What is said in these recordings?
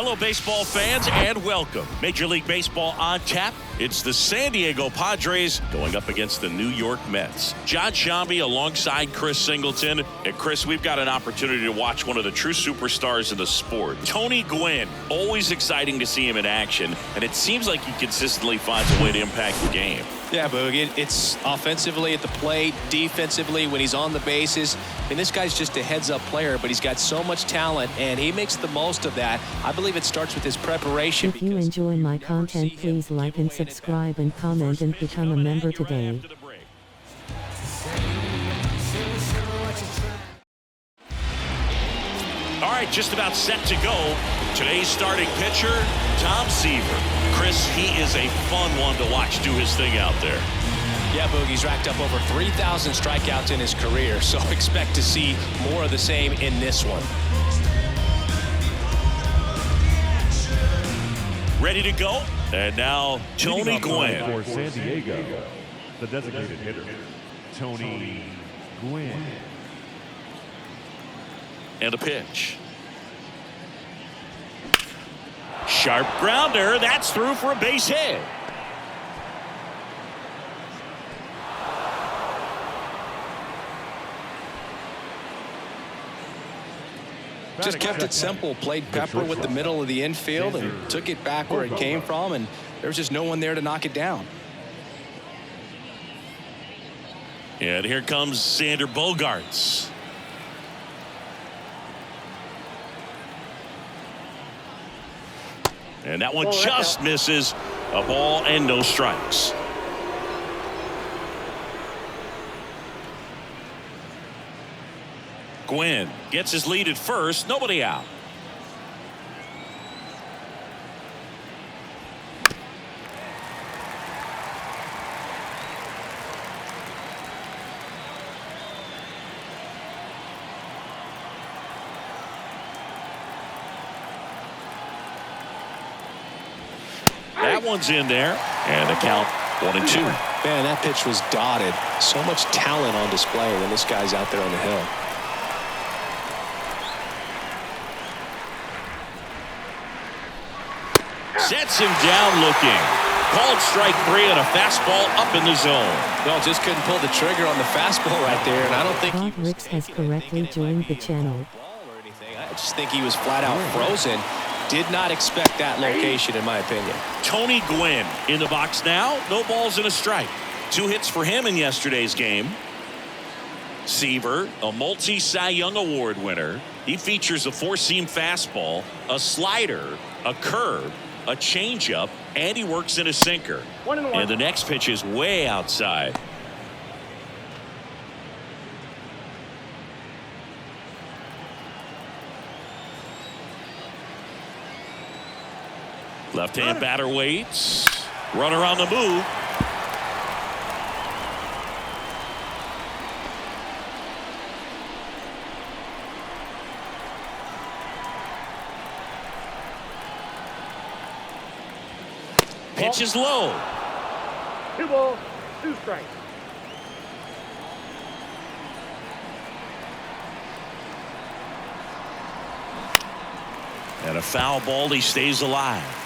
Hello, baseball fans, and welcome. Major League Baseball on tap. It's the San Diego Padres going up against the New York Mets. John Shambi alongside Chris Singleton. And Chris, we've got an opportunity to watch one of the true superstars in the sport. Tony Gwynn, always exciting to see him in action, and it seems like he consistently finds a way to impact the game. Yeah, Boogie, it's offensively at the plate, defensively when he's on the bases. And this guy's just a heads-up player, but he's got so much talent, and he makes the most of that. I believe it starts with his preparation. If you enjoy my content, please like and subscribe and comment and become a member today. All right, just about set to go. Today's starting pitcher, Tom Seaver. Chris, he is a fun one to watch do his thing out there. Yeah, Boogie's racked up over 3,000 strikeouts in his career, so expect to see more of the same in this one. Ready to go? And now, Tony Gwynn. For San Diego, the designated hitter, Tony Gwynn. And a pitch. Sharp grounder. That's through for a base hit. Just kept it simple, played pepper with the middle of the infield and took it back where it came from, and there's just no one there to knock it down. And here comes Xander Bogaerts. And that one just misses. A ball and no strikes. Gwynn gets his lead at first. Nobody out. That one's in there, and the count 1-2. Man, that pitch was dotted. So much talent on display when this guy's out there on the hill. Sets him down looking. Called strike 3 and a fastball up in the zone. No, just couldn't pull the trigger on the fastball right there, and I don't think Bob Ricks has correctly joined the channel. I just think he was flat out frozen. Did not expect that location, in my opinion. Tony Gwynn in the box now. No balls and a strike. 2 hits for him in yesterday's game. Seaver, a multi-Cy Young Award winner. He features a 4-seam fastball, a slider, a curve, a changeup, and he works in a sinker. And the next pitch is way outside. Left-hand batter waits. Runner on the move. Pitch is low. 2 balls, 2 strikes. And a foul ball. He stays alive.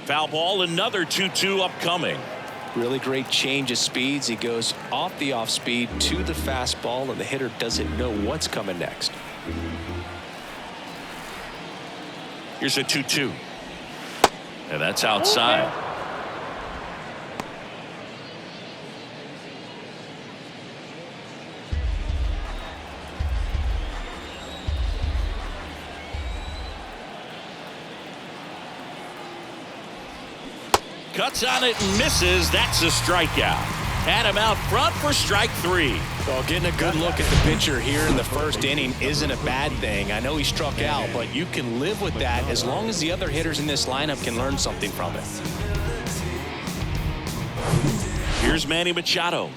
Foul ball, another 2-2 upcoming. Really great change of speeds. He goes off the off speed to the fastball, and the hitter doesn't know what's coming next. Here's a 2-2. And that's outside. Cuts on it and misses. That's a strikeout. Had him out front for strike 3. Well, getting a good look at the pitcher here in the first inning isn't a bad thing. I know he struck out, but you can live with that as long as the other hitters in this lineup can learn something from it. Here's Manny Machado.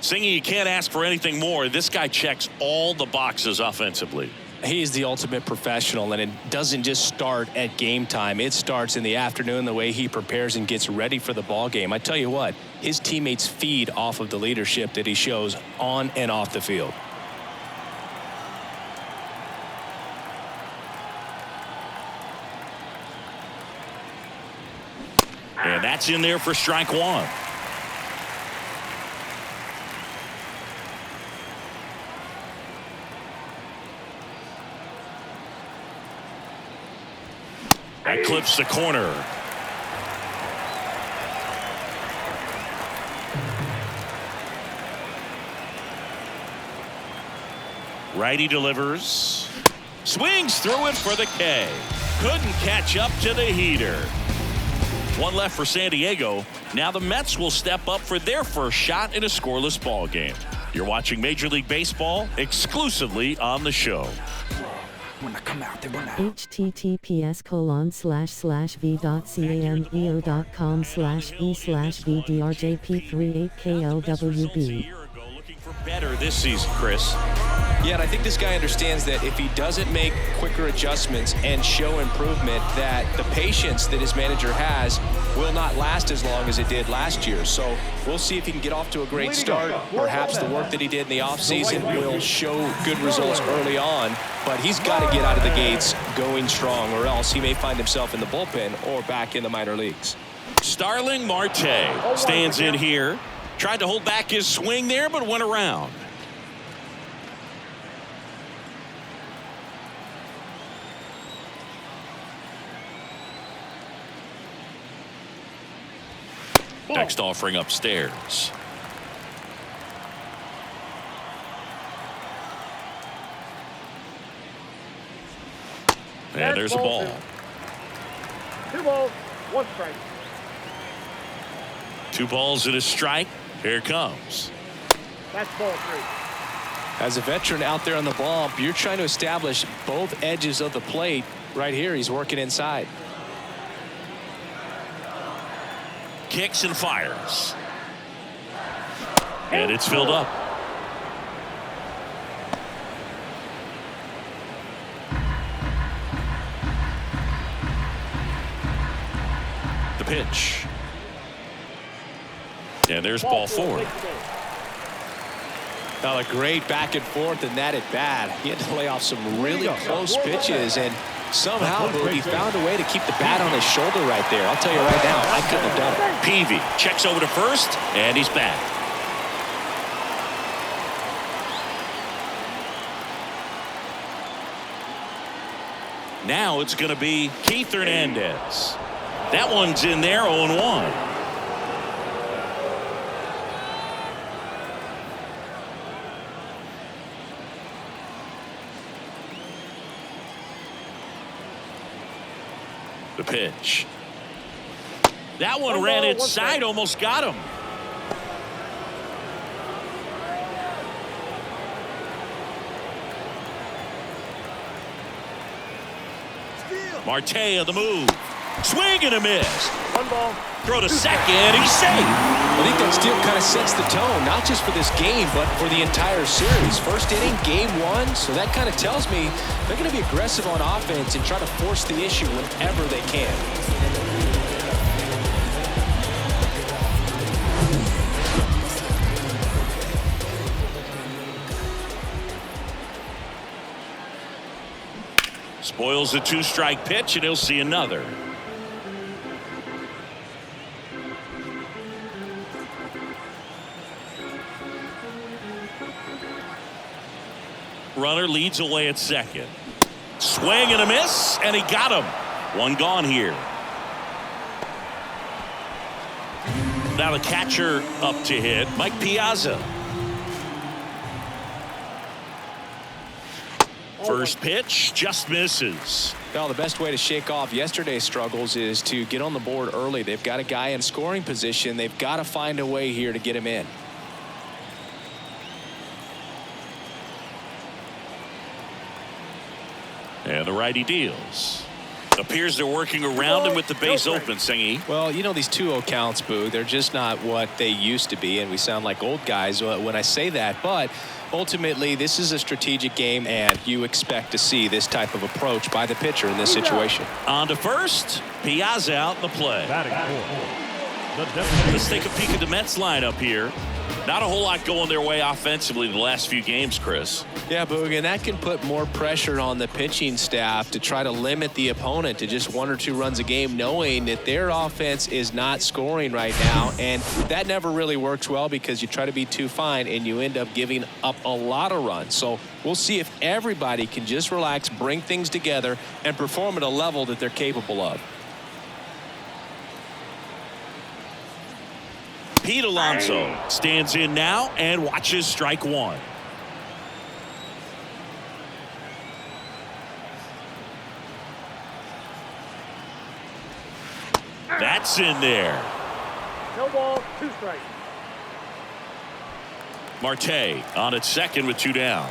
Singing, you can't ask for anything more. This guy checks all the boxes offensively. He's the ultimate professional, and it doesn't just start at game time. It starts in the afternoon, the way he prepares and gets ready for the ball game. I tell you what, his teammates feed off of the leadership that he shows on and off the field. And that's in there for strike one. That clips the corner. Righty delivers. Swings through it for the K. Couldn't catch up to the heater. One left for San Diego. Now the Mets will step up for their first shot in a scoreless ball game. You're watching Major League Baseball exclusively on the show. https://v.candeo.com/e/vdrjp38klwb. Looking for better this season, Chris. Yeah, and I think this guy understands that if he doesn't make quicker adjustments and show improvement, that the patience that his manager has will not last as long as it did last year. So we'll see if he can get off to a great start. Perhaps the work that he did in the offseason will show good results early on, but he's got to get out of the gates going strong, or else he may find himself in the bullpen or back in the minor leagues. Starling Marte stands in here. Tried to hold back his swing there, but went around. Next offering upstairs. And there's a ball. 2 balls, 1 strike. 2 balls and a strike. Here it comes. That's ball 3. As a veteran out there on the bump, you're trying to establish both edges of the plate. Right here, he's working inside. Kicks and fires. And it's filled up. The pitch. And there's ball 4. Now a great back and forth in that at bat. He had to lay off some really close pitches, and somehow he found a way to keep the bat on his shoulder right there. I'll tell you right now, I couldn't have done it. Peavy checks over to first, and he's back. Now it's going to be Keith Hernandez. That one's in there, 0-1. The pitch. That one ran inside, almost got him. Marte on the move. Swing and a miss. 1 ball. Throw to second. He's safe. I think that steal kind of sets the tone, not just for this game, but for the entire series. First inning, game 1, so that kind of tells me they're going to be aggressive on offense and try to force the issue whenever they can. Spoils the 2-strike pitch, and he'll see another. Runner leads away at second. Swing and a miss, and he got him. 1 gone here. Now the catcher up to hit, Mike Piazza. First pitch just misses. Well, the best way to shake off yesterday's struggles is to get on the board early. They've got a guy in scoring position. They've got to find a way here to get him in. And the righty deals. Appears they're working around him with the base open, Singy. Well, you know, these 2-0 counts, Boo, they're just not what they used to be, and we sound like old guys when I say that. But ultimately, this is a strategic game, and you expect to see this type of approach by the pitcher in this situation. On to first. Piazza out in the play. Batting fourth. Let's take a peek at the Mets lineup here. Not a whole lot going their way offensively the last few games, Chris. Yeah, Boog, and that can put more pressure on the pitching staff to try to limit the opponent to just 1 or 2 runs a game, knowing that their offense is not scoring right now. And that never really works well because you try to be too fine and you end up giving up a lot of runs. So we'll see if everybody can just relax, bring things together, and perform at a level that they're capable of. Pete Alonso stands in now and watches strike one. That's in there. No ball, 2 strikes. Marte on at second with 2 down.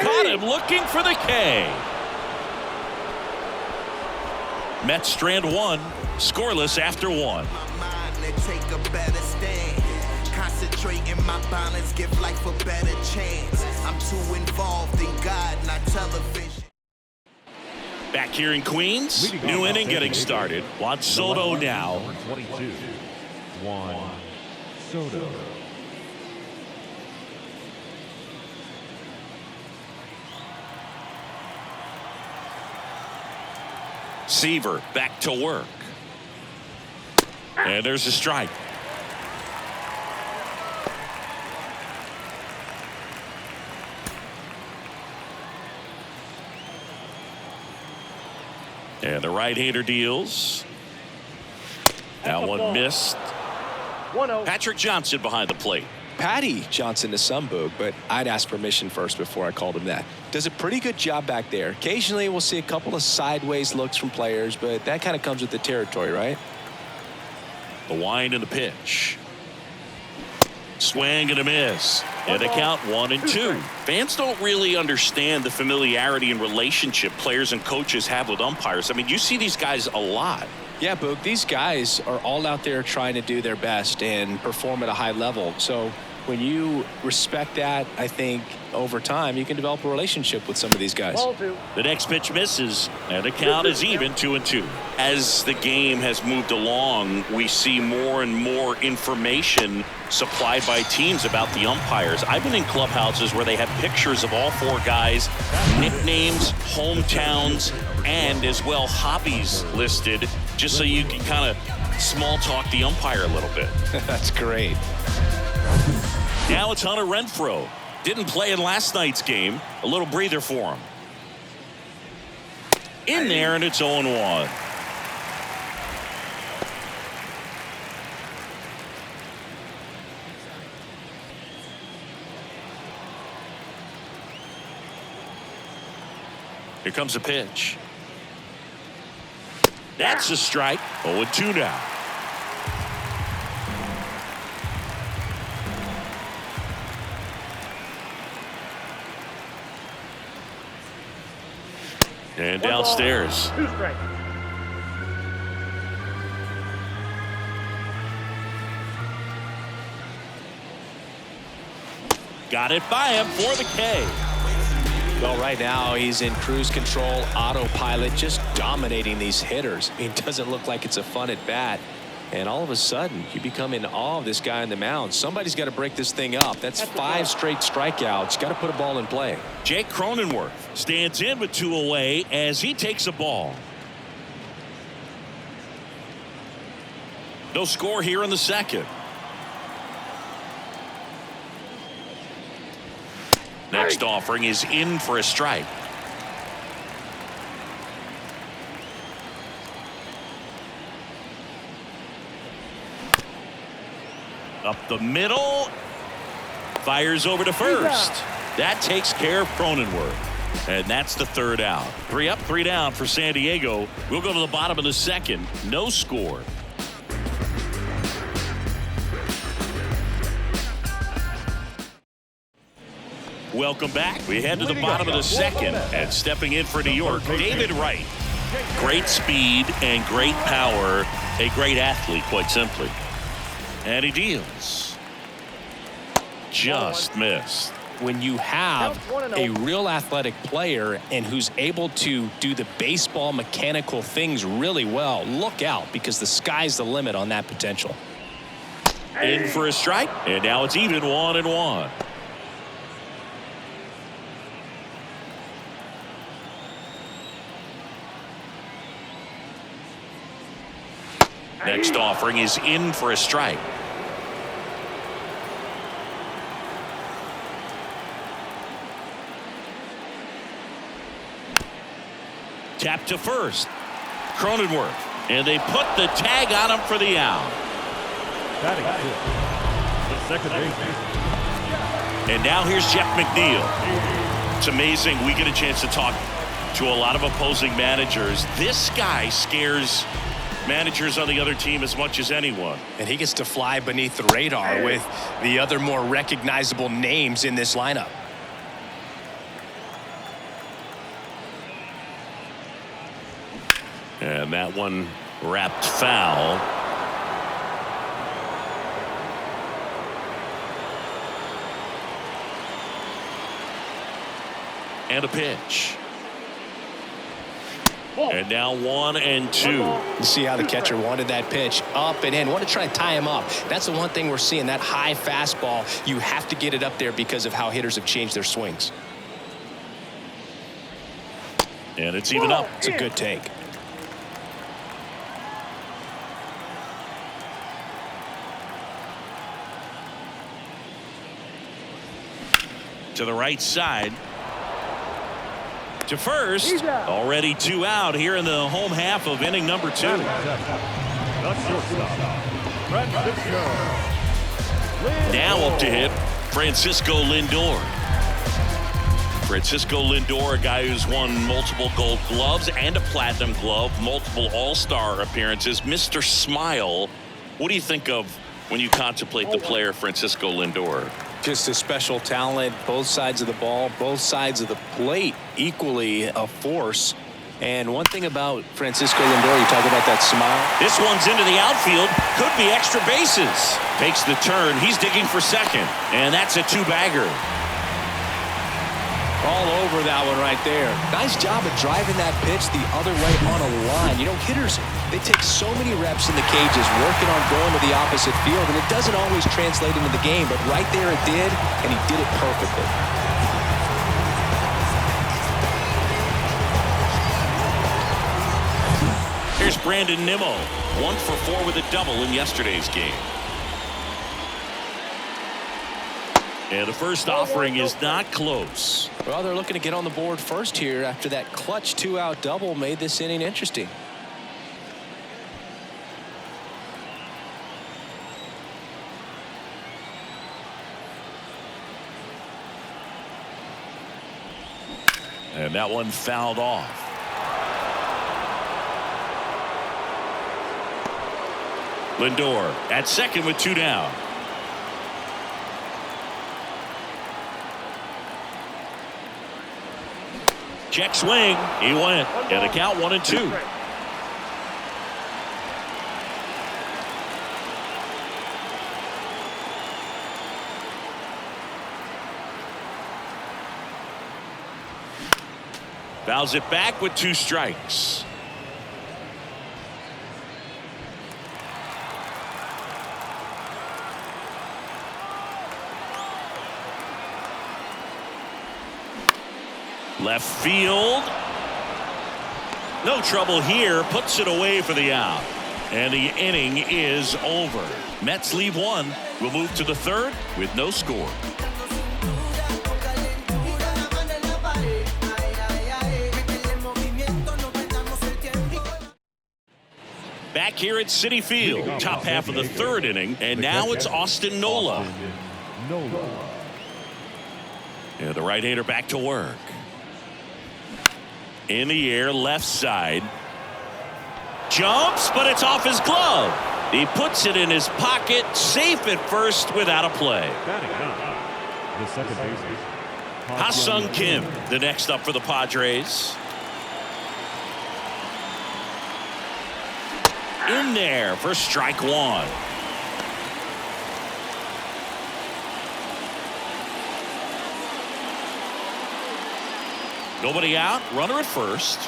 Caught him looking for the K. Mets strand 1, scoreless after 1. Concentrating my balance, give life a better chance. I'm too involved in God, not television. Back here in Queens, new inning getting started. Juan Soto now. 22. Juan Soto. Seaver back to work. And there's a strike. And the right-hander deals. That one missed. 1-0. Patrick Johnson behind the plate. Patty Johnson to some, Boog, but I'd ask permission first before I called him that. Does a pretty good job back there. Occasionally we'll see a couple of sideways looks from players, but that kind of comes with the territory, right? The wind and the pitch. Swing and a miss. And a count 1-2. Fans don't really understand the familiarity and relationship players and coaches have with umpires. I mean, you see these guys a lot. Yeah, Boog, these guys are all out there trying to do their best and perform at a high level. So when you respect that, I think over time you can develop a relationship with some of these guys. Ball 2. The next pitch misses, and the count is even 2-2. As the game has moved along, we see more and more information supplied by teams about the umpires. I've been in clubhouses where they have pictures of all 4 guys, nicknames, hometowns, and as well hobbies listed, just so you can kind of small talk the umpire a little bit. That's great. Now it's Hunter Renfroe. Didn't play in last night's game. A little breather for him. In there, and it's 0-1. Here comes a pitch. That's a strike. 0-2 now. And downstairs. 2 strikes. Got it by him for the K. Well, right now he's in cruise control, autopilot, just dominating these hitters. I mean, it doesn't look like it's a fun at bat. And all of a sudden, you become in awe of this guy on the mound. Somebody's got to break this thing up. That's 5 straight strikeouts. Got to put a ball in play. Jake Cronenworth stands in with 2 away as he takes a ball. No score here in the second. Next offering is in for a strike. Up the middle. Fires over to first. That takes care of Cronenworth. And that's the third out. 3 up, 3 down for San Diego. We'll go to the bottom of the second. No score. Welcome back. We head to the bottom of the second. And stepping in for New York, David Wright. Great speed and great power. A great athlete, quite simply. And he deals. Just missed. When you have a real athletic player and who's able to do the baseball mechanical things really well, look out, because the sky's the limit on that potential. In for a strike, and now it's even 1-1. Next offering is in for a strike. Tap to first. Cronenworth. And they put the tag on him for the out. Batting fifth, the second baseman. And now here's Jeff McNeil. It's amazing. We get a chance to talk to a lot of opposing managers. This guy scares managers on the other team as much as anyone. And he gets to fly beneath the radar with the other more recognizable names in this lineup. And that one wrapped foul. And a pitch. And now 1-2. You see how the catcher wanted that pitch up and in. Want to try and tie him up. That's the one thing we're seeing, that high fastball. You have to get it up there because of how hitters have changed their swings. And it's even up. It's a good take. To the right side. To first. Already 2 out here in the home half of inning number 2. The shortstop, Francisco. Now up to hit Francisco Lindor. Francisco Lindor, a guy who's won multiple Gold Gloves and a Platinum Glove, multiple All-Star appearances. Mr. Smile. What do you think of when you contemplate the player Francisco Lindor? Just a special talent, both sides of the ball, both sides of the plate, equally a force. And one thing about Francisco Lindor, you talk about that smile. This one's into the outfield, could be extra bases. Takes the turn, he's digging for second, and that's a 2-bagger. All over that one right there. Nice job of driving that pitch the other way on a line. You know, hitters, they take so many reps in the cages working on going to the opposite field, and it doesn't always translate into the game, but right there it did, and he did it perfectly. Here's Brandon Nimmo, 1 for 4 with a double in yesterday's game. And the first offering is not close. Well, they're looking to get on the board first here after that clutch 2-out double made this inning interesting. And that one fouled off. Lindor at second with 2 down. Check swing. He went. And the count 1-2. Fouls it back with 2 strikes. Left field. No trouble here. Puts it away for the out. And the inning is over. Mets leave 1. We'll move to the 3rd with no score. Back here at Citi Field, top half of the 3rd inning, and now it's Austin Nola. And the right-hander back to work. In the air, left side. Jumps, but it's off his glove. He puts it in his pocket, safe at first without a play. Batting ninth, the second baseman, Ha-Sung Kim, the next up for the Padres. In there for strike one. Nobody out, runner at first.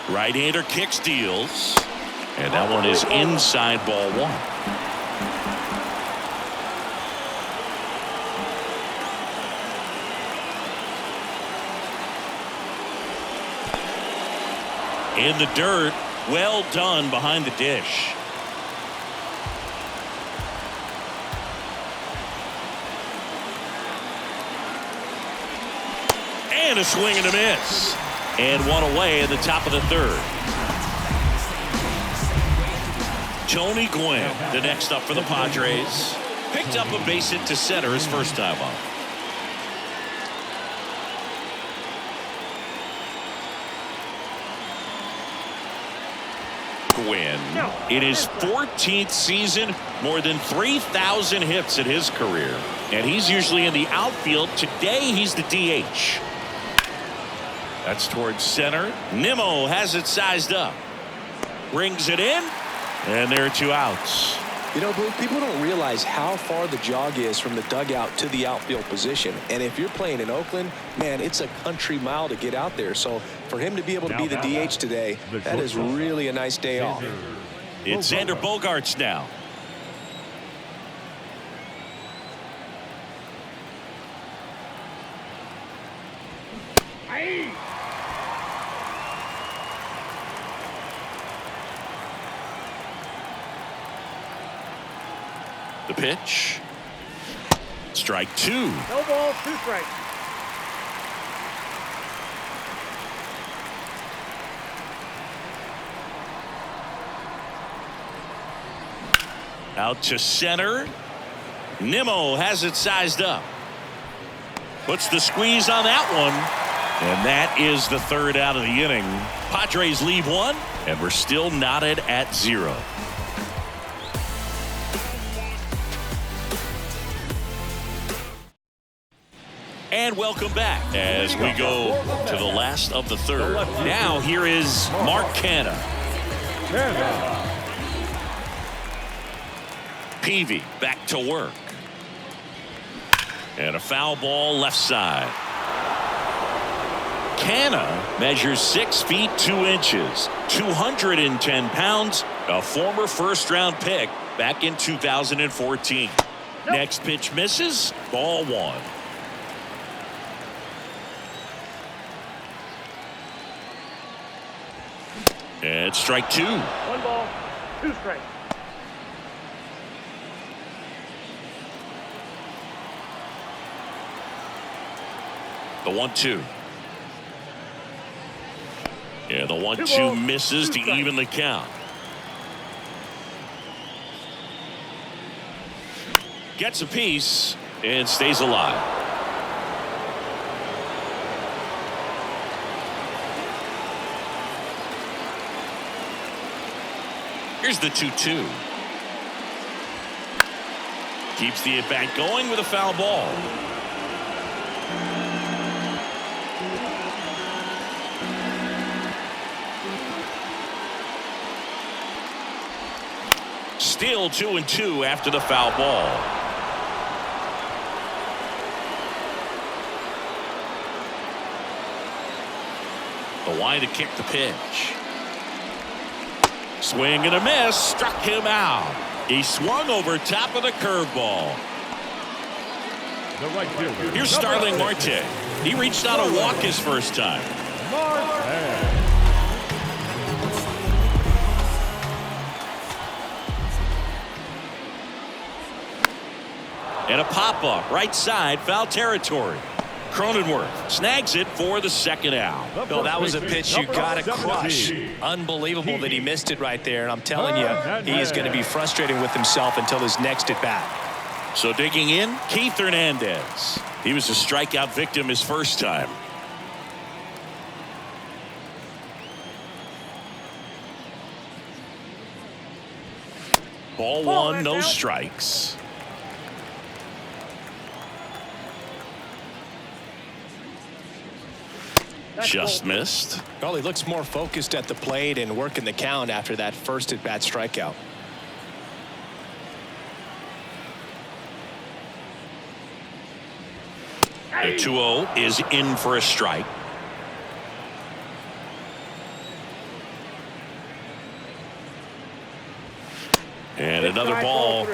Right-hander kicks, deals, and that one is inside, ball one. In the dirt, well done behind the dish. And a swing and a miss. And one away in the top of the third. Tony Gwynn, the next up for the Padres. Picked up a base hit to center his first time up. Gwynn, in his 14th season, more than 3,000 hits in his career. And he's usually in the outfield. Today, he's the DH. That's towards center. Nimmo has it sized up. Brings it in. And there are two outs. You know, Blue, people don't realize how far the jog is from the dugout to the outfield position. And if you're playing in Oakland, man, it's a country mile to get out there. So for him to be able to be the DH today, that is really a nice day off. It's Xander Bogaerts now. The pitch. Strike two. No ball, 2 strikes. Out to center. Nimmo has it sized up. Puts the squeeze on that one. And that is the third out of the inning. Padres leave one, and we're still knotted at 0. And welcome back as we go to the last of the third. Now here is Mark Canha. Peavy back to work. And a foul ball left side. Canha measures 6 feet 2 inches, 210 pounds, a former first-round pick back in 2014. Next pitch misses, ball one. And strike two. 1 ball, 2 strikes. The 1-2. Yeah, the 1-2 misses to even the count. Gets a piece and stays alive. Here's the 2-2. Keeps the at-bat going with a foul ball. Still 2-2 after the foul ball. The line to kick the pitch. Swing and a miss, struck him out. He swung over top of the curveball. The right fielder. Here's Starling Marte. He reached out a walk his first time. And a pop-up right side, foul territory. Cronenworth snags it for the second out. Bill, that was a pitch you got to crush. Unbelievable that he missed it right there. And I'm telling you, he is going to be frustrated with himself until his next at bat. So digging in, Keith Hernandez. He was a strikeout victim his first time. Ball one, no strikes. Just missed. Well, he looks more focused at the plate and working the count after that first at bat strikeout. The 2-0 is in for a strike. And another ball.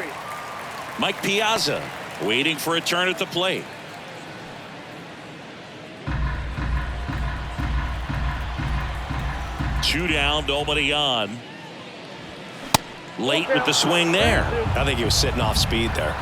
Mike Piazza waiting for a turn at the plate. Two down, nobody on. Late with the swing there. I think he was sitting off speed there.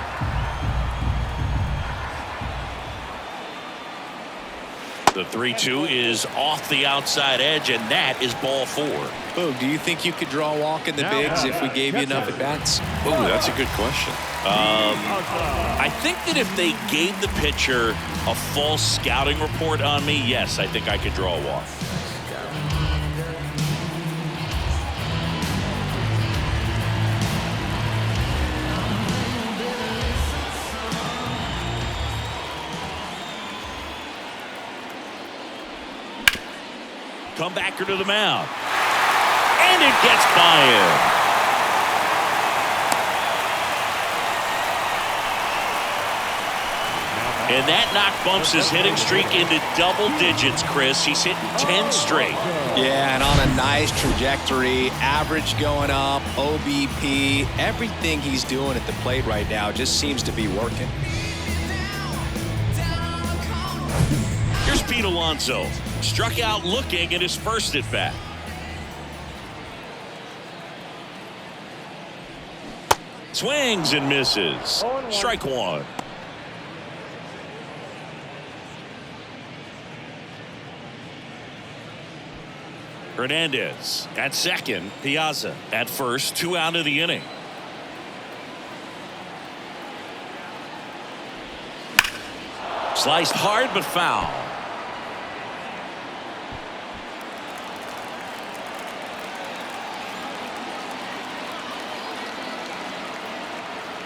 The 3-2 is off the outside edge, and that is ball four. Boog, do you think you could draw a walk in the bigs if we gave you enough at bats? Oh, that's a good question. I think that if they gave the pitcher a false scouting report on me, yes, I think I could draw a walk. Comebacker to the mound. And it gets by him. And that knock bumps his hitting streak into double digits, Chris. He's hitting 10 straight. Yeah, and on a nice trajectory. Average going up, OBP. Everything he's doing at the plate right now just seems to be working. Here's Pete Alonso. Struck out looking at his first at bat. Swings and misses. Strike one. Hernandez at second. Piazza at first. 2 out of the inning. Sliced hard but foul.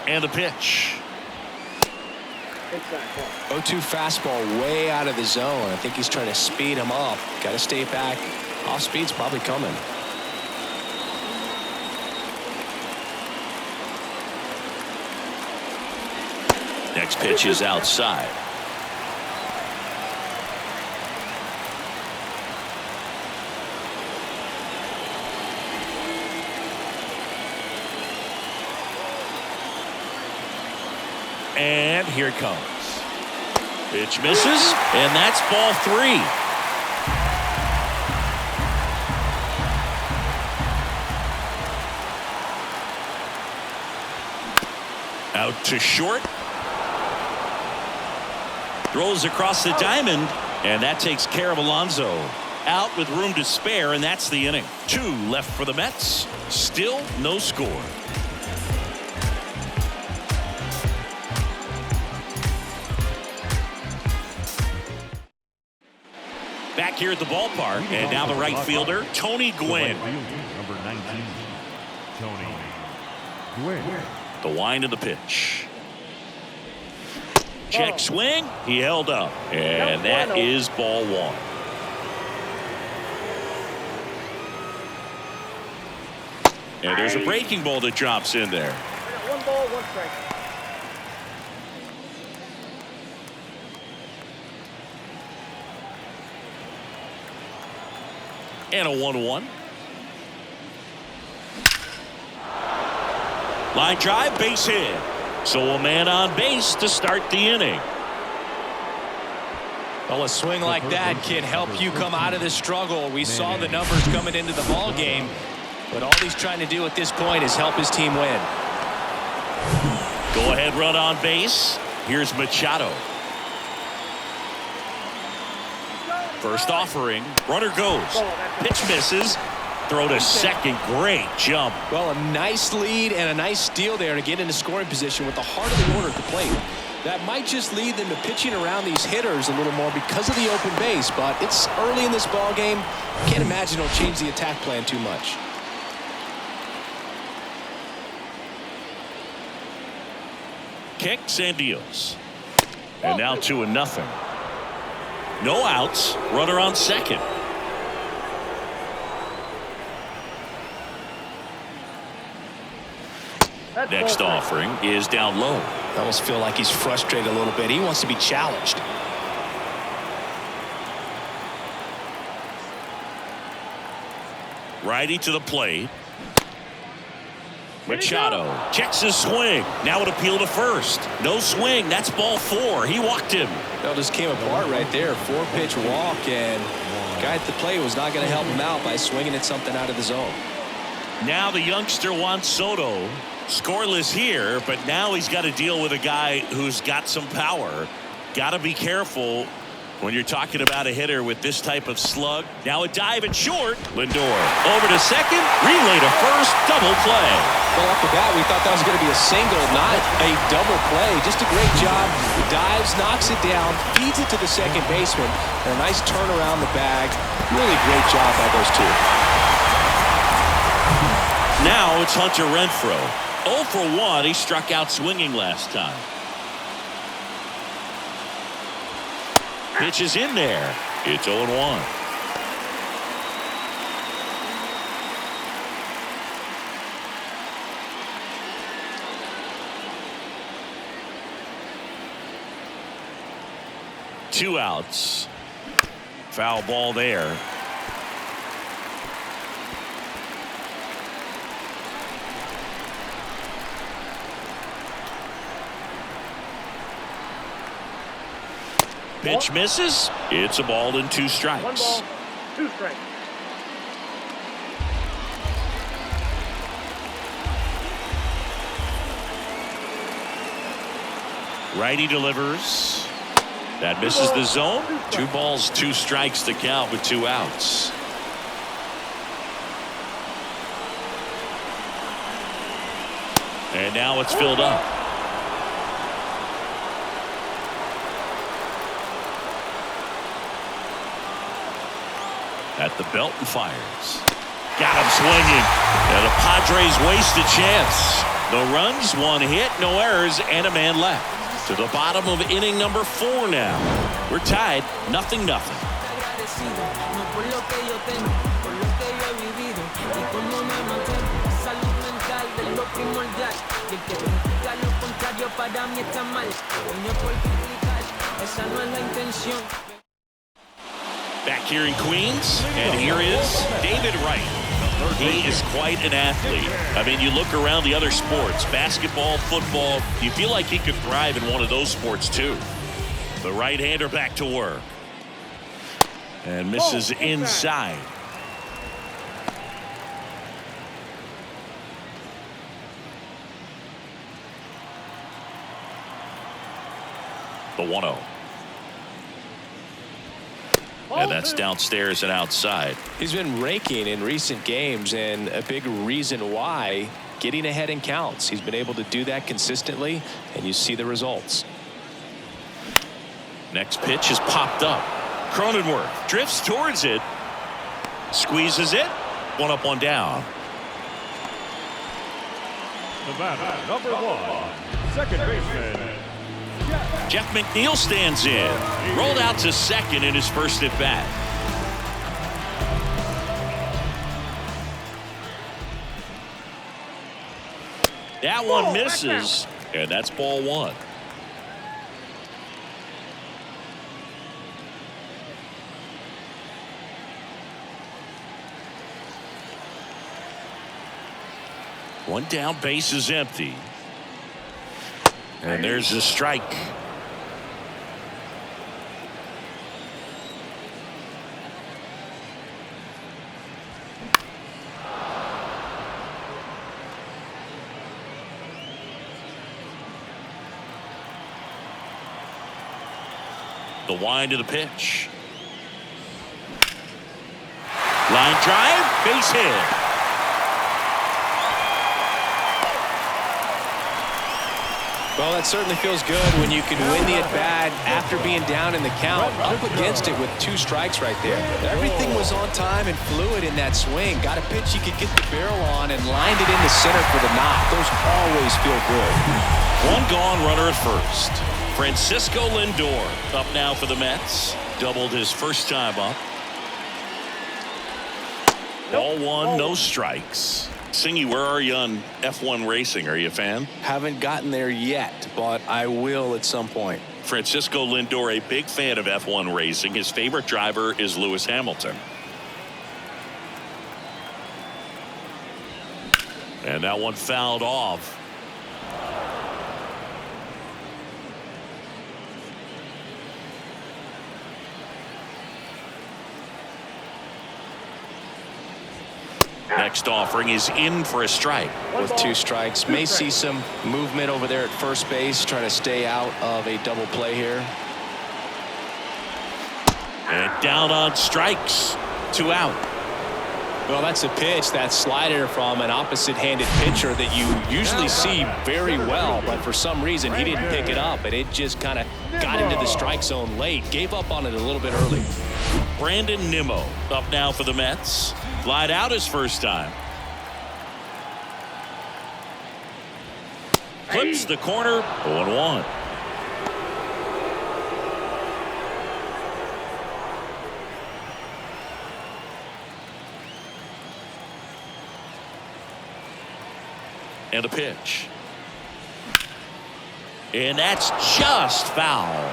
And the pitch. 0-2 fastball way out of the zone. I think he's trying to speed him up. Got to stay back. Off speed's probably coming. Next pitch is outside. And here it comes. Pitch misses, and that's ball 3. Out to short. Throws across the diamond, and that takes care of Alonso. Out with room to spare, and that's the inning. 2 left for the Mets. Still no score. Back here at the ballpark, and now the right fielder, Tony Gwynn. Number 19, Tony Gwynn. The wind of the pitch. Check swing. He held up. And that is ball 1. And there's a breaking ball that drops in there. 1 ball, 1 strike. And a 1-1. Line drive, base hit. So a man on base to start the inning. Well, a swing like that can help you come out of the struggle. We saw the numbers coming into the ball game, but all he's trying to do at this point is help his team win. Go ahead run on base. Here's Machado. First offering. Runner goes. Pitch misses. Throw to second. Great jump. Well, a nice lead and a nice steal there to get into scoring position with the heart of the order at the plate. That might just lead them to pitching around these hitters a little more because of the open base, but it's early in this ball game. Can't imagine it'll change the attack plan too much. Kicks and deals. And now 2-0. No outs. Runner on second. Next offering is down low. I almost feel like he's frustrated a little bit. He wants to be challenged. Righty to the plate. Machado checks his swing. Now it appeal to first. No swing. That's ball 4. He walked him. That just came apart right there. 4-pitch walk, and the guy at the plate was not going to help him out by swinging at something out of the zone. Now the youngster Juan Soto, scoreless here, but now he's got to deal with a guy who's got some power. Got to be careful when you're talking about a hitter with this type of slug. Now a dive at short. Lindor over to second. Relay to first. Double play. Well, off the bat, we thought that was going to be a single, not a double play. Just a great job. Dives, knocks it down, feeds it to the second baseman, and a nice turn around the bag. Really great job by those two. Now it's Hunter Renfroe. 0 for 1. He struck out swinging last time. Pitch is in there. It's 0-1. Two outs. Foul ball there. Pitch misses. It's a ball and 2 strikes. 1 ball, 2 strikes. Righty delivers. That misses the zone. 2 balls, 2 strikes to count with 2 outs. And now it's filled up. At the belt and fires. Got him swinging. And the Padres waste a chance. No runs, 1 hit, no errors, and a man left. To the bottom of inning number 4 now. We're tied, 0-0. Back here in Queens, and here is David Wright. He is quite an athlete. I mean, you look around the other sports, basketball, football, you feel like he could thrive in one of those sports too. The right-hander back to work. And misses inside. The 1-0. And that's downstairs and outside. He's been raking in recent games, and a big reason why, getting ahead in counts. He's been able to do that consistently, and you see the results. Next pitch is popped up. Cronenworth drifts towards it. Squeezes it. 1 up, 1 down. The batter, number 1, second baseman, Jeff McNeil stands in. Rolled out to second in his first at bat. That one misses, and that's ball 1. One down, base is empty. And there's a strike. The wind of the pitch. Line drive, base hit. Well, that certainly feels good when you can win the at-bat after being down in the count, up against it with 2 strikes right there. Everything was on time and fluid in that swing. Got a pitch he could get the barrel on and lined it into center for the knock. Those always feel good. 1 gone, runner at first. Francisco Lindor up now for the Mets. Doubled his first time up. Ball 1, no strikes. Singy, where are you on F1 racing? Are you a fan? Haven't gotten there yet, but I will at some point. Francisco Lindor, a big fan of F1 racing. His favorite driver is Lewis Hamilton. And that one fouled off. Next offering is in for a strike. With 2 strikes, may see some movement over there at first base, trying to stay out of a double play here. And down on strikes. 2 out. Well, that's a pitch, that slider from an opposite-handed pitcher that you usually see very well, but for some reason he didn't pick it up, and it just kind of got into the strike zone late. Gave up on it a little bit early. Brandon Nimmo up now for the Mets. Lied out his first time. Clips the corner. 0-1. And a pitch. And that's just foul.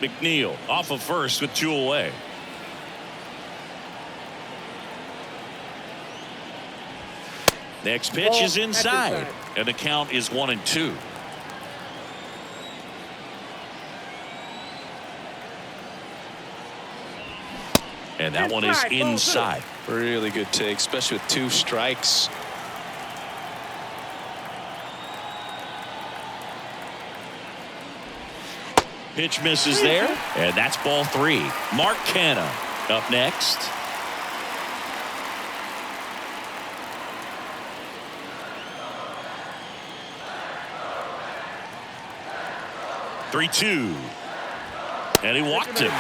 McNeil off of first with 2 away. Next pitch is inside, and the count is 1-2. And that one is inside. Really good take, especially with 2 strikes. Pitch misses there, and that's ball 3. Mark Canha up next. "3-2." And he walked him.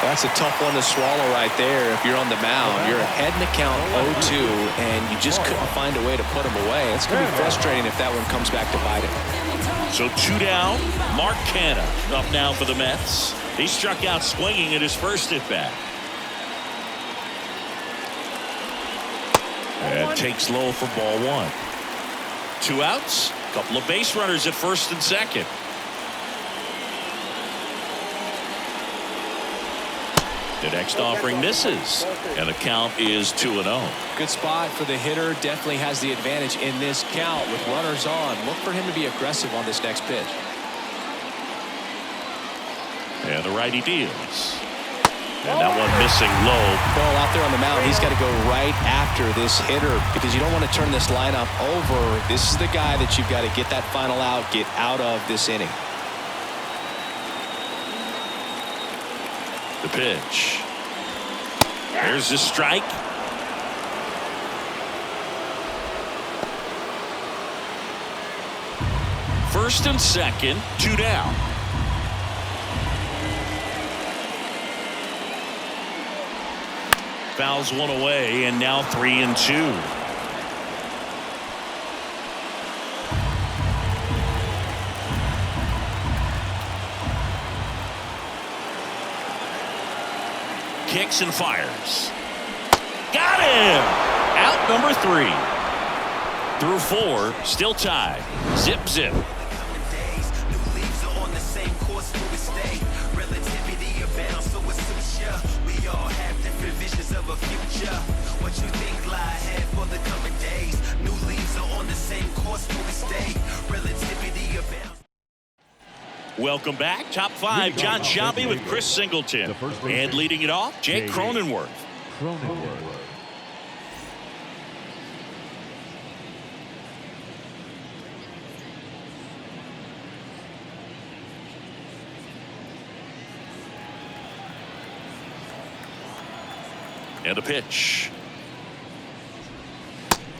That's a tough one to swallow right there. If you're on the mound, you're ahead in the count 0-2, and you just couldn't find a way to put him away. It's going to be frustrating if that one comes back to bite it. So 2 down. Mark Canha up now for the Mets. He struck out swinging at his first at bat. And takes low for ball 1. 2 outs. Couple of base runners at first and second. The next offering misses, and the count is 2-0. Good spot for the hitter. Definitely has the advantage in this count with runners on. Look for him to be aggressive on this next pitch. And the righty deals. And that one missing low. Ball out there on the mound. He's got to go right after this hitter because you don't want to turn this lineup over. This is the guy that you've got to get that final out, get out of this inning. The pitch. There's the strike. First and second, 2 down. Fouls one away, and now 3-2. Kicks and fires. Got him! Out number 3. Through 4, still tied. Zip, zip. What you think lie ahead for the coming days? New leaves are on the same course, will we stay? Relativity of Welcome back. Top 5, John Sciambi with Chris Singleton. And leading it off, Jake Cronenworth. And a pitch.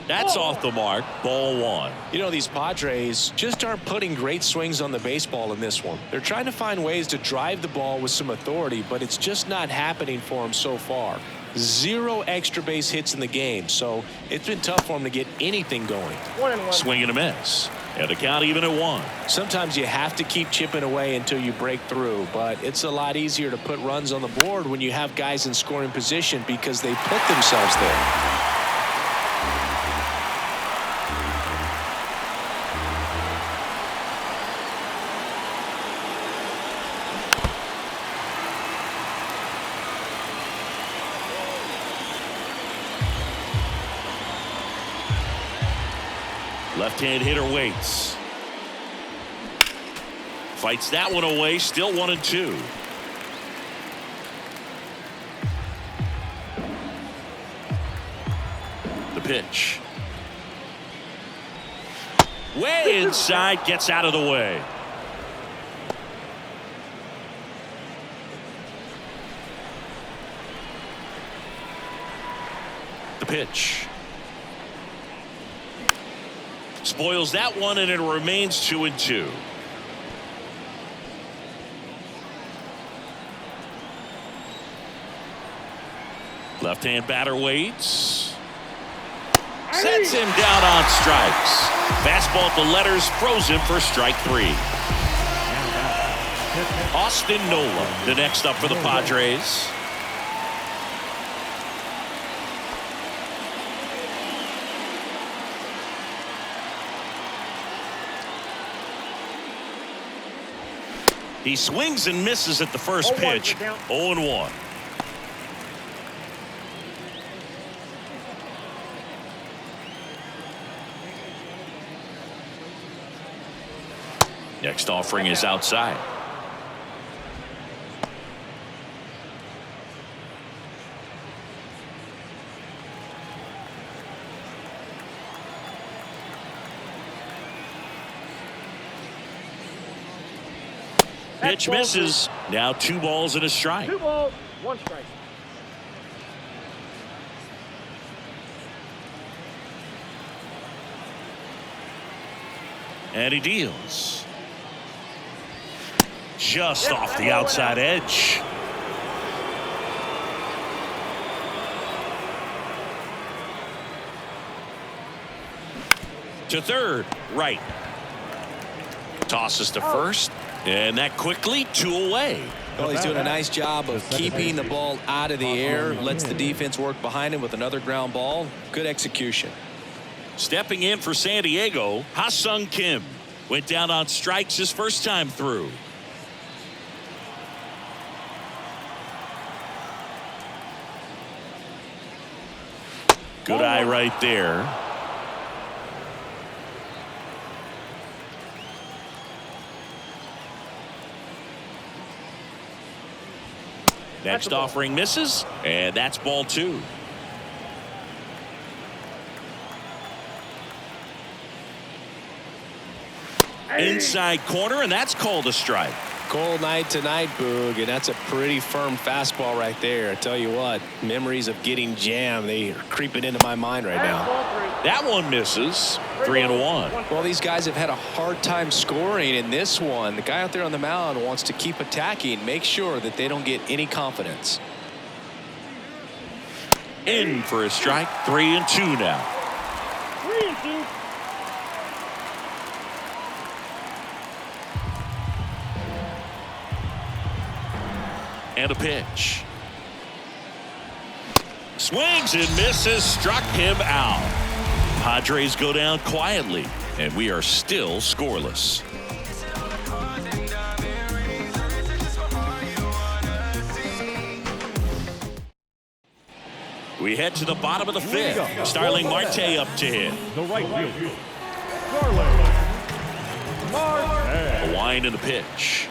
That's off the mark. Ball 1. You know, these Padres just aren't putting great swings on the baseball in this one. They're trying to find ways to drive the ball with some authority, but it's just not happening for them so far. 0 extra base hits in the game, so it's been tough for them to get anything going. 1-1. Swing and a miss. And the count even at 1. Sometimes you have to keep chipping away until you break through, but it's a lot easier to put runs on the board when you have guys in scoring position because they put themselves there. Left-hand hitter waits. Fights that one away. Still 1-2. The pitch. Way inside. Gets out of the way. The pitch. Spoils that one, and it remains 2-2. Left-hand batter waits. Sets him down on strikes. Fastball at the letters, throws him for strike 3. Austin Nola, the next up for the Padres. He swings and misses at the first pitch. 0-1. Next offering is outside. Pitch misses. Now 2 balls and a strike. 2 balls, 1 strike. And he deals. Just off the outside edge. To third, right. Tosses to first. And that quickly, 2 away. Well, he's doing a nice job of keeping the ball out of the air. Lets the defense work behind him with another ground ball. Good execution. Stepping in for San Diego, Ha-Sung Kim. Went down on strikes his first time through. Good eye right there. Next offering misses, and that's ball 2. Inside corner, and that's called a strike. Cold night tonight, Boog, and that's a pretty firm fastball right there. I tell you what, memories of getting jammed, they are creeping into my mind right now. That one misses. 3-1. Well, these guys have had a hard time scoring in this one. The guy out there on the mound wants to keep attacking, make sure that they don't get any confidence. In for a strike. 3-2 now. 3-2. And a pitch. Swings and misses. Struck him out. Padres go down quietly, and we are still scoreless. We head to the bottom of the 5th. Starling Marte up to hit. The right fielder, Starling Marte. A wind and the pitch.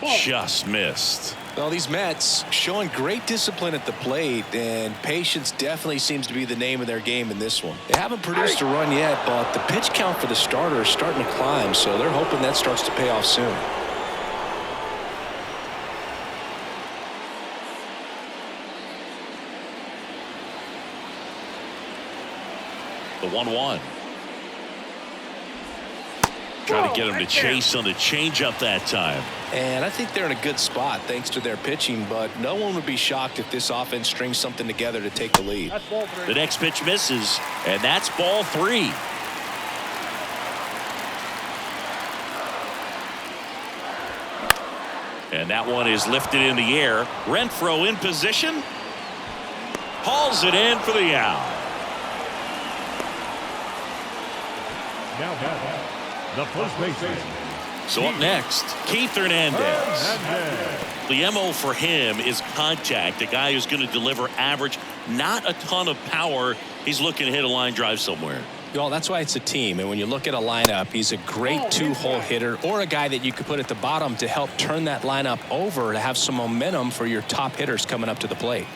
Just missed. Well, these Mets showing great discipline at the plate, and patience definitely seems to be the name of their game in this one. They haven't produced a run yet, but the pitch count for the starter is starting to climb, so they're hoping that starts to pay off soon. The 1-1. Trying to get him to chase on the changeup that time. And I think they're in a good spot thanks to their pitching, but no one would be shocked if this offense strings something together to take the lead. That's ball 3. The next pitch misses, and that's ball 3. And that one is lifted in the air. Renfroe in position. Hauls it in for the out. Now batting, the first baseman. So up next, Keith Hernandez. The MO for him is contact. A guy who's going to deliver average, not a ton of power. He's looking to hit a line drive somewhere. Well, that's why it's a team. And when you look at a lineup, he's a great two-hole hitter or a guy that you could put at the bottom to help turn that lineup over to have some momentum for your top hitters coming up to the plate.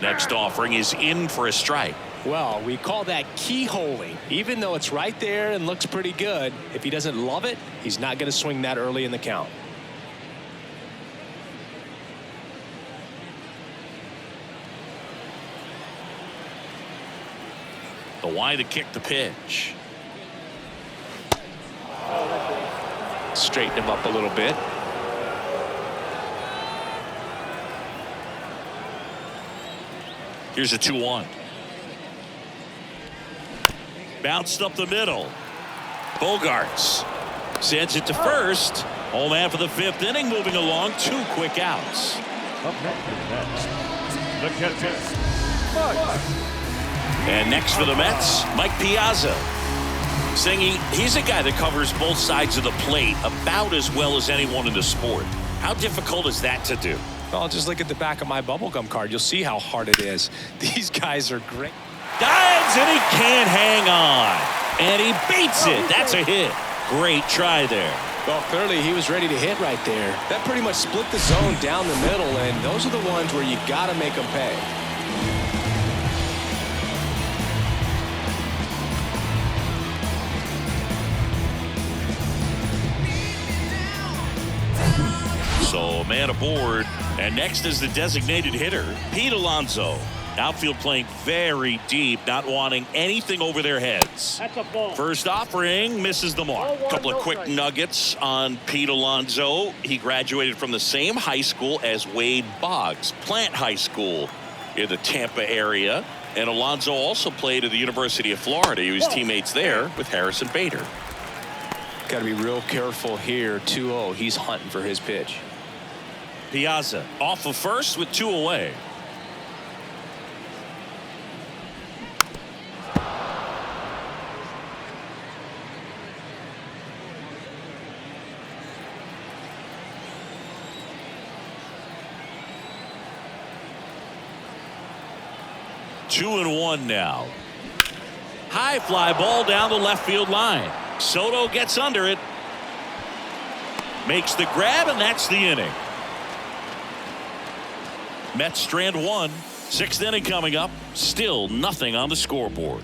Next offering is in for a strike. Well, we call that keyholing. Even though it's right there and looks pretty good, if he doesn't love it, he's not going to swing that early in the count. The wide to kick the pitch. Straighten him up a little bit. Here's a 2-1. Bounced up the middle. Bogarts sends it to first. Home half of the 5th inning, moving along. 2 quick outs. Up next for the Mets, the catcher. And next for the Mets, Mike Piazza. Saying he's a guy that covers both sides of the plate about as well as anyone in the sport. How difficult is that to do? Well, just look at the back of my bubblegum card. You'll see how hard it is. These guys are great. Dives and he can't hang on. And he beats it. That's a hit. Great try there. Well, clearly he was ready to hit right there. That pretty much split the zone down the middle, and those are the ones where you got to make them pay. So a man aboard, and next is the designated hitter, Pete Alonso. Outfield playing very deep, not wanting anything over their heads. That's a ball. First offering misses the mark. A couple of quick nuggets on Pete Alonso. He graduated from the same high school as Wade Boggs, Plant High School in the Tampa area. And Alonso also played at the University of Florida. He was teammates there with Harrison Bader. Got to be real careful here. 2-0. He's hunting for his pitch. Piazza off of first with 2 away. Two and 1 now. High fly ball down the left field line. Soto gets under it. Makes the grab, and that's the inning. Mets strand 1. 6th inning coming up. Still nothing on the scoreboard.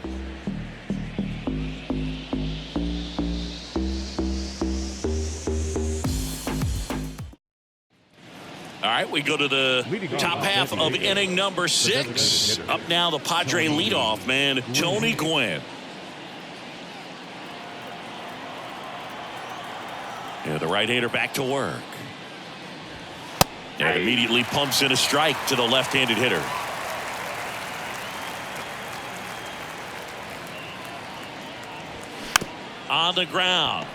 All right, we go to the top half of inning number 6. Up now, the Padre leadoff man, Tony Gwynn. Yeah, the right-hander back to work. And immediately pumps in a strike to the left-handed hitter. On the ground.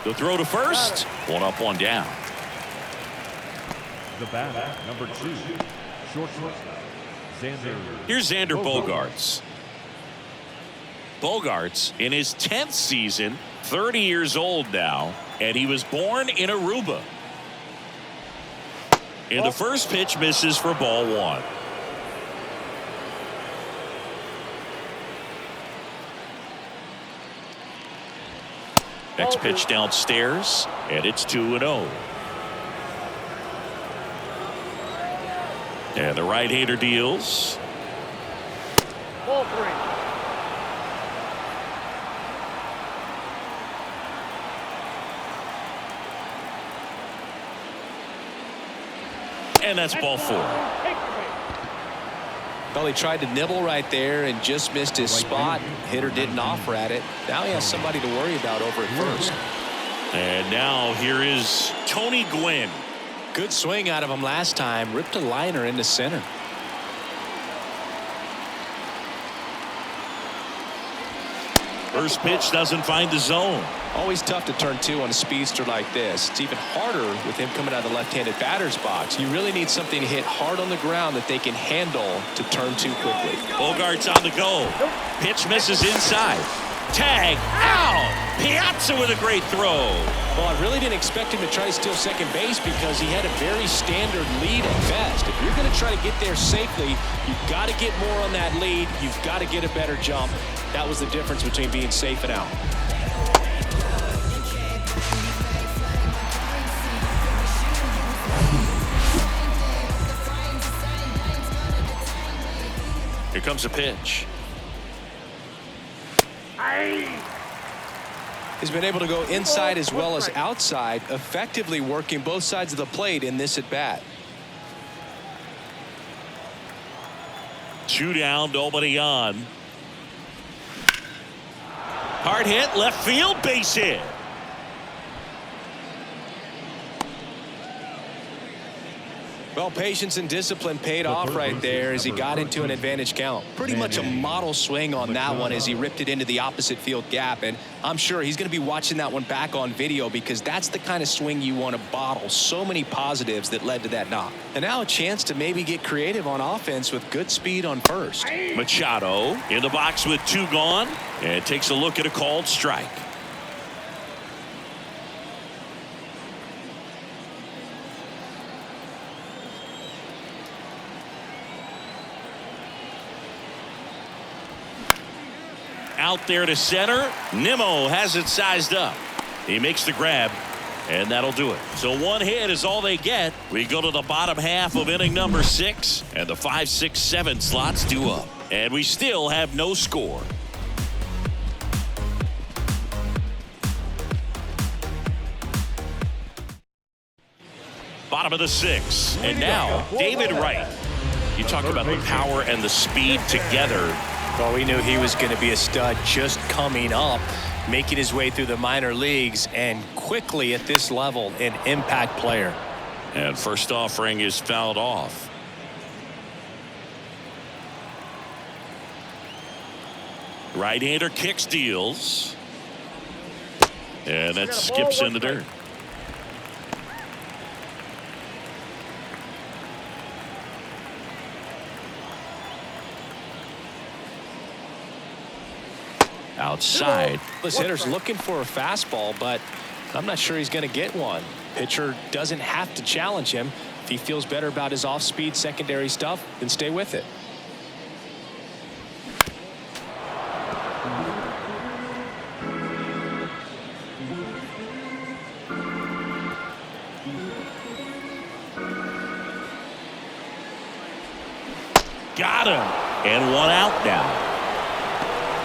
The throw to first. 1 up, 1 down. The batter, number 2, shortstop, Xander. Here's Xander Bogaerts. Bogaerts in his 10th season, 30 years old now, and he was born in Aruba. And the first pitch misses for ball 1. Next pitch downstairs, and it's 2-0. And the right-hander deals. Ball 3. And that's ball 4. Well, he tried to nibble right there and just missed his spot. Hitter didn't offer at it. Now he has somebody to worry about over at first. And now here is Tony Gwynn. Good swing out of him last time. Ripped a liner into center. First pitch doesn't find the zone. Always tough to turn 2 on a speedster like this. It's even harder with him coming out of the left-handed batter's box. You really need something to hit hard on the ground that they can handle to turn 2 quickly. Bogart's on the go. Pitch misses inside. Tag out. Piazza with a great throw. Well, I really didn't expect him to try to steal second base because he had a very standard lead at best. If you're going to try to get there safely, you've got to get more on that lead. You've got to get a better jump. That was the difference between being safe and out. Here comes a pitch. He's been able to go inside as well as outside, effectively working both sides of the plate in this at bat. 2 down, nobody on. Hard hit, left field, base hit. Well, patience and discipline paid off right there as he got into an advantage count. Pretty much a model swing on that one as he ripped it into the opposite field gap. And I'm sure he's going to be watching that one back on video because that's the kind of swing you want to bottle. So many positives that led to that knock. And now a chance to maybe get creative on offense with good speed on first. Machado in the box with 2 gone and takes a look at a called strike. Out there to center. Nimmo has it sized up. He makes the grab, and that'll do it. So 1 hit is all they get. We go to the bottom half of inning number 6, and the 5, 6, 7 slots due up. And we still have no score. Bottom of the 6, and now David Wright. You talk about the power and the speed together. Well, we knew he was going to be a stud just coming up, making his way through the minor leagues, and quickly at this level, an impact player. And first offering is fouled off. Right-hander kicks, deals. And that skips in the dirt. Outside. This hitter's looking for a fastball, but I'm not sure he's going to get one. Pitcher doesn't have to challenge him. If he feels better about his off-speed secondary stuff, then stay with it. Got him. And 1 out now.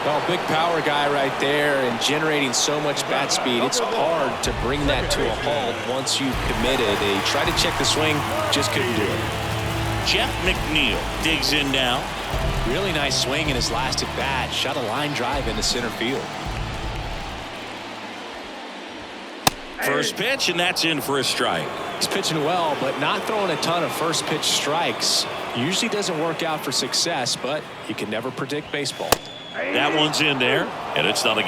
Well, big power guy right there and generating so much bat speed. It's hard to bring that to a halt once you've committed. They tried to check the swing, just couldn't do it. Jeff McNeil digs in now. Really nice swing in his last at bat. Shot a line drive into center field. First pitch, and that's in for a strike. He's pitching well, but not throwing a ton of first pitch strikes. Usually doesn't work out for success, but you can never predict baseball. That one's in there, and it's 0-2.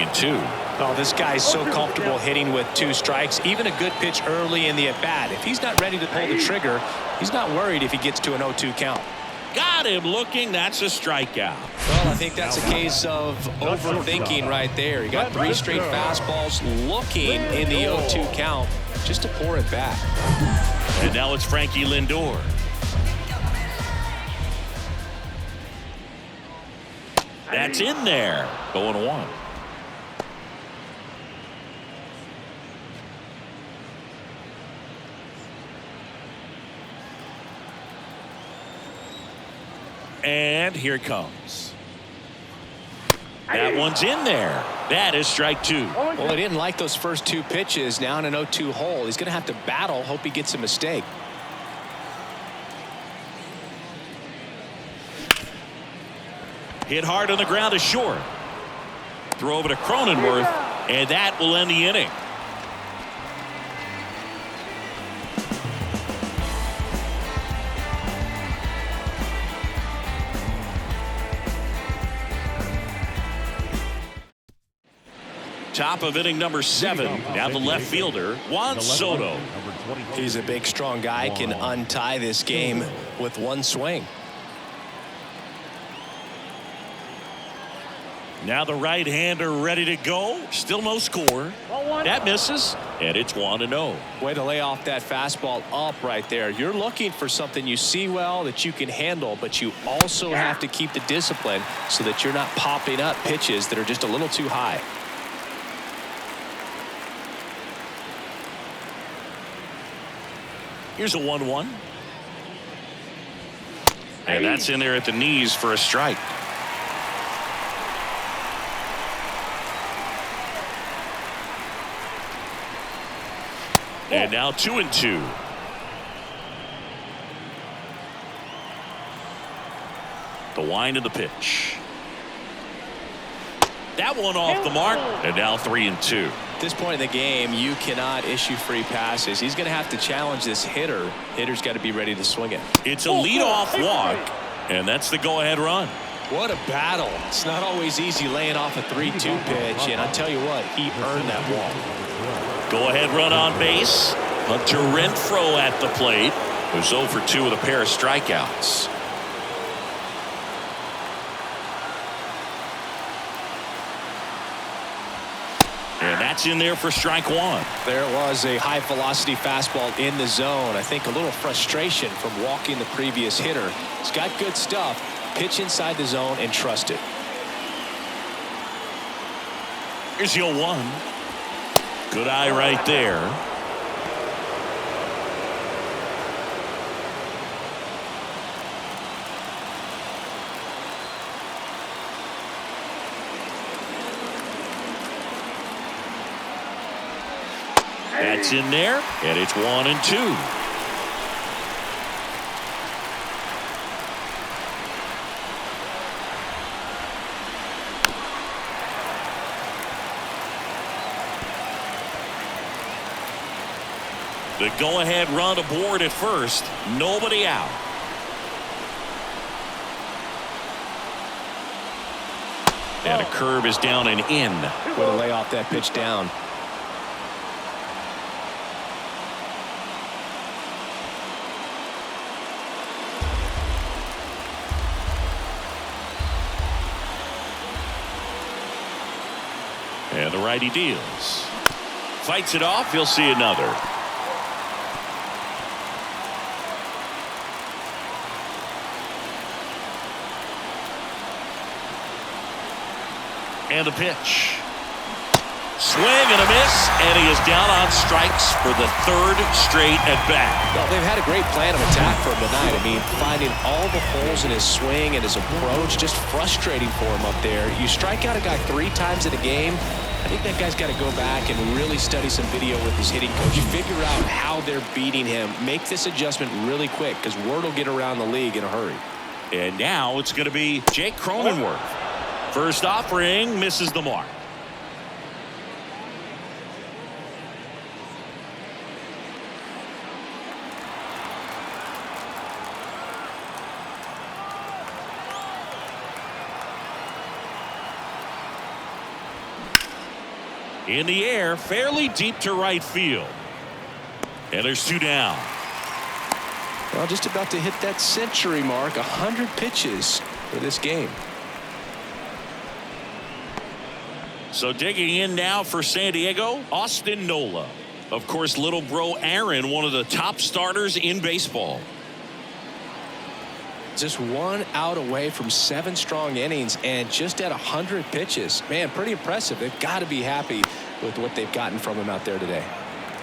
Oh, this guy's so comfortable hitting with 2 strikes. Even a good pitch early in the at-bat. If he's not ready to pull the trigger, he's not worried if he gets to an 0-2 count. Got him looking. That's a strikeout. Well, I think that's a case of overthinking right there. He got 3 straight fastballs looking in the 0-2 count just to pour it back. And now it's Frankie Lindor. That's in there. 0-1. And here it comes. That one's in there. That is strike 2. Well, he didn't like those first 2 pitches. Now in an 0-2 hole. He's going to have to battle. Hope he gets a mistake. Hit hard on the ground is short. Throw over to Cronenworth, and that will end the inning. Top of inning number 7. Now the left fielder, Juan Soto. He's a big, strong guy. Can untie this game with one swing. Now the right-hander ready to go. Still no score. That misses, and it's 1-0. Way to lay off that fastball up right there. You're looking for something you see well that you can handle, but you also have to keep the discipline so that you're not popping up pitches that are just a little too high. Here's a 1-1. And that's in there at the knees for a strike. And now 2-2. The wind of the pitch. That one off the mark. And now 3-2. At this point in the game, you cannot issue free passes. He's going to have to challenge this hitter. Hitter's got to be ready to swing it. It's a leadoff walk, and that's the go-ahead run. What a battle. It's not always easy laying off a 3-2 pitch, and I'll tell you what, he earned that walk. Go-ahead run on base. Hunter Renfroe at the plate. Who's 0 for 2 with a pair of strikeouts. And that's in there for strike 1. There was a high-velocity fastball in the zone. I think a little frustration from walking the previous hitter. He's got good stuff. Pitch inside the zone and trust it. Here's your 1. Good eye right there. That's in there, and it's 1-2. The go-ahead run aboard at first. Nobody out. And a curve is down and in. Way to lay off that pitch down. And the righty deals. Fights it off. He'll see another. And the pitch. Swing and a miss, and he is down on strikes for the 3rd straight at bat. Well, they've had a great plan of attack for him tonight. I mean, finding all the holes in his swing and his approach, just frustrating for him up there. You strike out a guy 3 times in a game. I think that guy's got to go back and really study some video with his hitting coach. Figure out how they're beating him. Make this adjustment really quick, because word will get around the league in a hurry. And now it's going to be Jake Cronenworth. First offering misses the mark. In the air, fairly deep to right field. And there's 2 down. Well, just about to hit that century mark. 100 pitches for this game. So digging in now for San Diego, Austin Nola. Of course, little bro Aaron, one of the top starters in baseball. Just 1 out away from 7 strong innings and just at 100 pitches. Man, pretty impressive. They've got to be happy with what they've gotten from him out there today.